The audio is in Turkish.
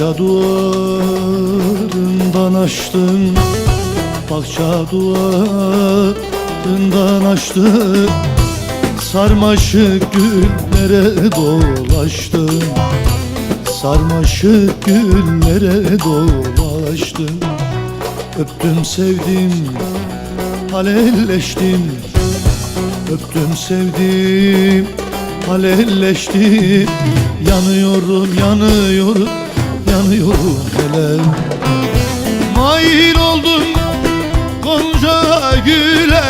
Ya duvarından açtım, bahçe duvarından açtım, sarmaşık güllere dolaştım, sarmaşık güllere dolaştım. Öptüm sevdim, halelleştim, öptüm sevdim, halelleştim. Yanıyorum, yanıyorum, yanıyorum hele. Mail oldum Gonca güle,